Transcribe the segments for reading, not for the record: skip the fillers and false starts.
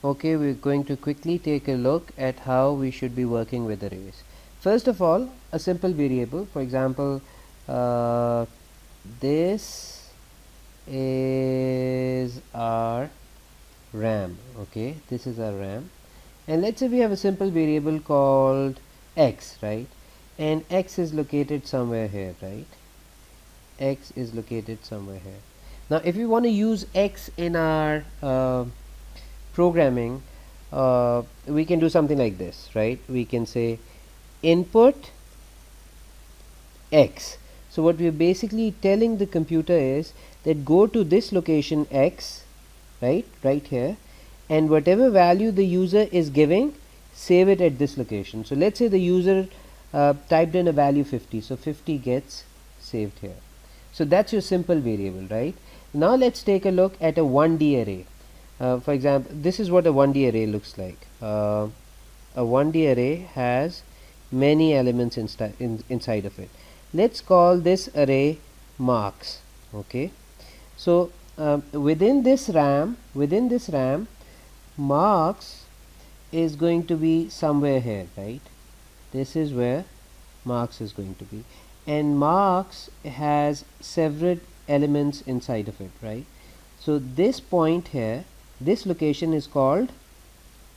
Okay, we're going to quickly take a look at how we should be working with arrays. First of all, a simple variable. For example, this is our RAM. Okay, this is our RAM, and let's say we have a simple variable called x, right? And x is located somewhere here, right? X is located somewhere here. Now, if we want to use x in our programming, we can do something like this, right? We can say input x. So what we're basically telling the computer is that go to this location x, right here, and whatever value the user is giving, save it at this location. So let's say the user typed in a value 50, so 50 gets saved here. So that's your simple variable, right? Now let's take a look at a 1D array. For example, this is what a 1D array looks like. A 1D array has many elements inside of it. Let's call this array marks. Okay, so within this RAM, marks is going to be somewhere here, right? This is where marks is going to be, and marks has several elements inside of it, right? So this point here, this location is called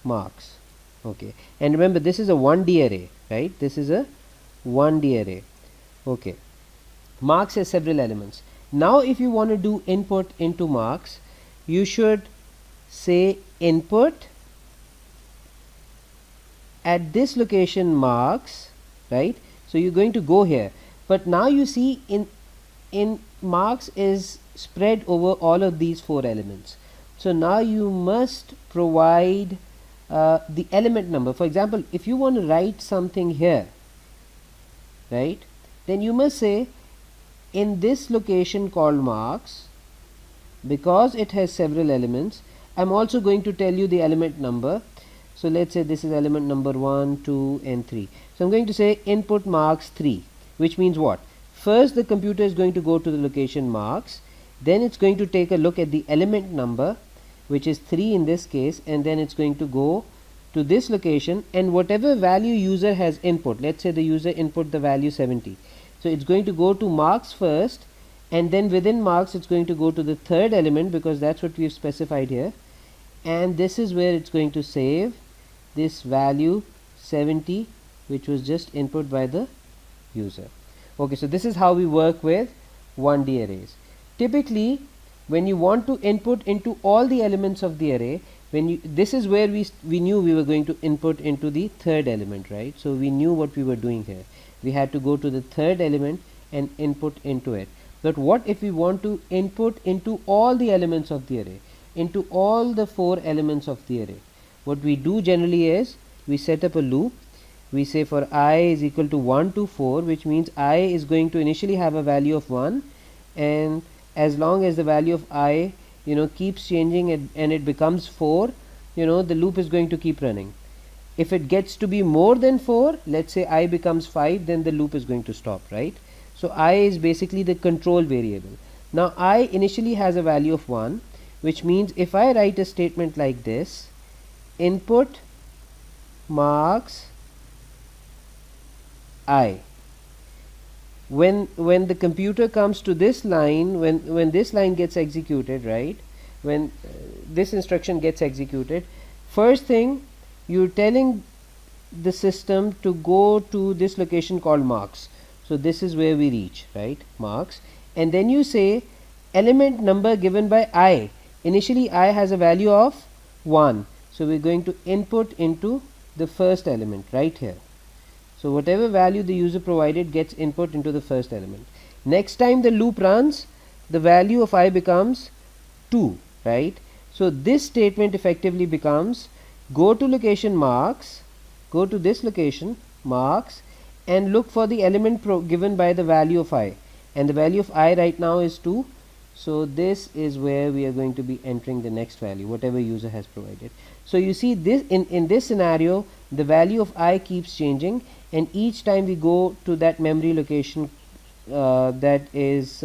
marks. Okay, and remember this is a 1D array, right? This is a 1D array. Okay, marks has several elements. Now if you want to do input into marks, you should say input at this location marks, right? So you're going to go here, but now you see in marks is spread over all of these 4 elements. So now you must provide the element number. For example, if you want to write something here, right, then you must say in this location called marks, because it has several elements, I'm also going to tell you the element number. So let's say this is element number 1, 2 and 3. So I'm going to say input marks 3, which means what? First the computer is going to go to the location marks, then it's going to take a look at the element number, which is 3 in this case, and then it's going to go to this location, and whatever value user has input, let's say the user input the value 70, so it's going to go to marks first, and then within marks it's going to go to the third element, because that's what we've specified here, and this is where it's going to save this value 70, which was just input by the user. Okay, so this is how we work with 1D arrays. Typically when you want to input into all the elements of the array, this is where we knew we were going to input into the third element, right? So we knew what we were doing here. We had to go to the third element and input into it. But what if we want to input into all the elements of the array, into all the 4 elements of the array? What we do generally is we set up a loop. We say for I is equal to 1 to 4, which means I is going to initially have a value of 1, and as long as the value of I keeps changing and it becomes 4, the loop is going to keep running. If it gets to be more than 4, let's say I becomes 5, then the loop is going to stop, right? So I is basically the control variable. Now I initially has a value of 1, which means if I write a statement like this, input marks I, when the computer comes to this line, when this line gets executed, right, when this instruction gets executed, first thing you're telling the system to go to this location called marks. So this is where we reach, right, marks, and then you say element number given by I. Initially I has a value of 1, so we're going to input into the first element right here. So whatever value the user provided gets input into the first element. Next time the loop runs, the value of I becomes 2, right? So this statement effectively becomes go to location marks, go to this location marks, and look for the element given by the value of I, and the value of I right now is 2. So this is where we are going to be entering the next value, whatever user has provided. So you see this in this scenario, the value of I keeps changing, and each time we go to that memory location that is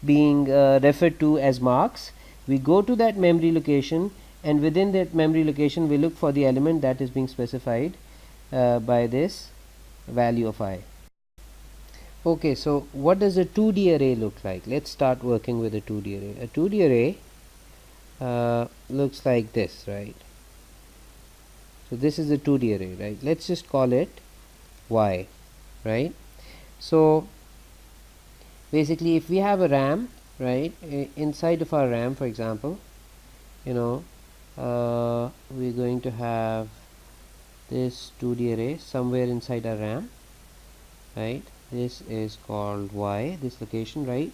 being referred to as marks, we go to that memory location and within that memory location we look for the element that is being specified by this value of I. Okay, so what does a 2D array look like? Let's start working with a 2D array. A 2D array looks like this, right? So this is a 2D array, right? Let's just call it Y, right? So basically if we have a RAM, right, inside of our RAM, for example, you know, we're going to have this 2D array somewhere inside our RAM, right? This is called Y, this location, right?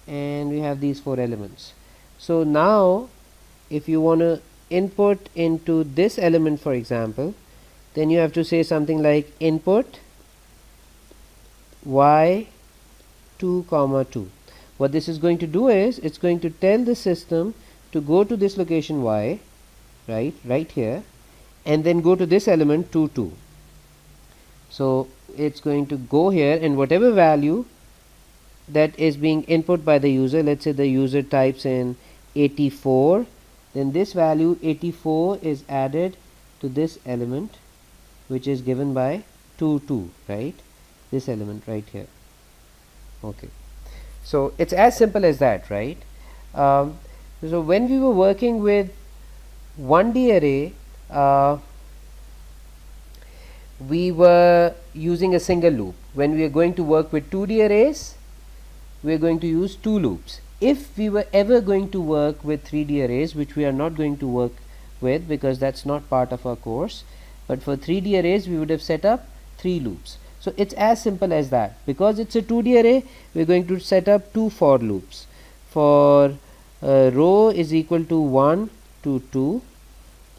And we have these 4 elements. So now if you want to input into this element, for example, then you have to say something like input Y2 comma 2. What this is going to do is it's going to tell the system to go to this location Y, right here, and then go to this element 2 2. So it's going to go here, and whatever value that is being input by the user, let's say the user types in 84, then this value 84 is added to this element which is given by 2 2, right? This element right here. Okay, so it's as simple as that, right? So when we were working with 1D array, we were using a single loop. When we are going to work with 2D arrays, we are going to use 2 loops. If we were ever going to work with 3D arrays, which we are not going to work with because that's not part of our course, but for 3D arrays we would have set up 3 loops. So it's as simple as that. Because it's a 2D array, we're going to set up 2 for loops. For row is equal to 1 to 2,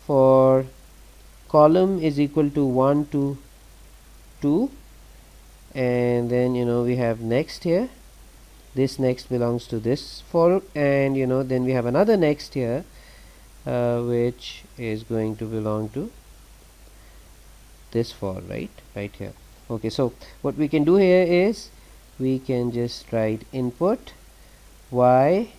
for column is equal to 1 to 2, and then we have next here. This next belongs to this for, and then we have another next here which is going to belong to this for, right here. Okay, so what we can do here is we can just write input Y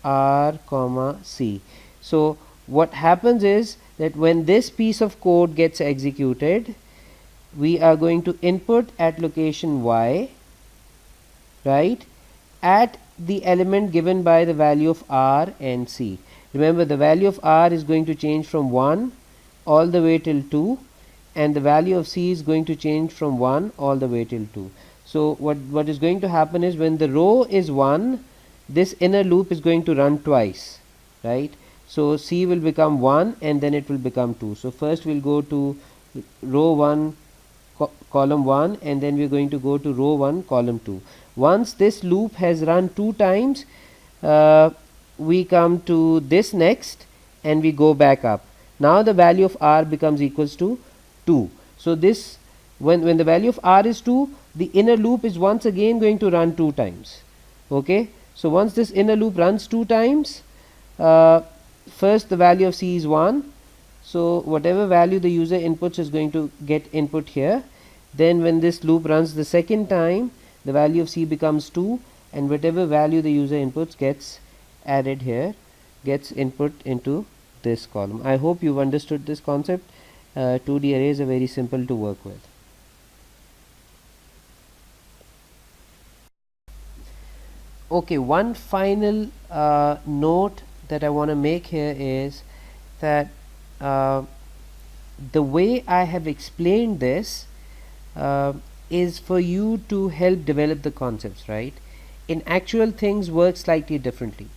R comma C. So what happens is that when this piece of code gets executed, we are going to input at location Y, right, at the element given by the value of R and C. Remember, the value of R is going to change from 1 all the way till 2, and the value of C is going to change from 1 all the way till 2. So what is going to happen is when the row is 1, this inner loop is going to run twice, right? So C will become 1 and then it will become 2. So first we'll go to row 1 column 1, and then we're going to go to row 1 column 2. Once this loop has run 2 times, we come to this next and we go back up. Now the value of R becomes equals to 2. So this, when the value of R is 2, the inner loop is once again going to run 2 times. Okay, so once this inner loop runs 2 times, first the value of C is 1. So whatever value the user inputs is going to get input here. Then when this loop runs the second time, the value of C becomes 2, and whatever value the user inputs gets added here, gets input into this column. I hope you've understood this concept. 2D arrays are very simple to work with. Okay, one final note that I want to make here is that the way I have explained this is for you to help develop the concepts, right? In actual, things work slightly differently.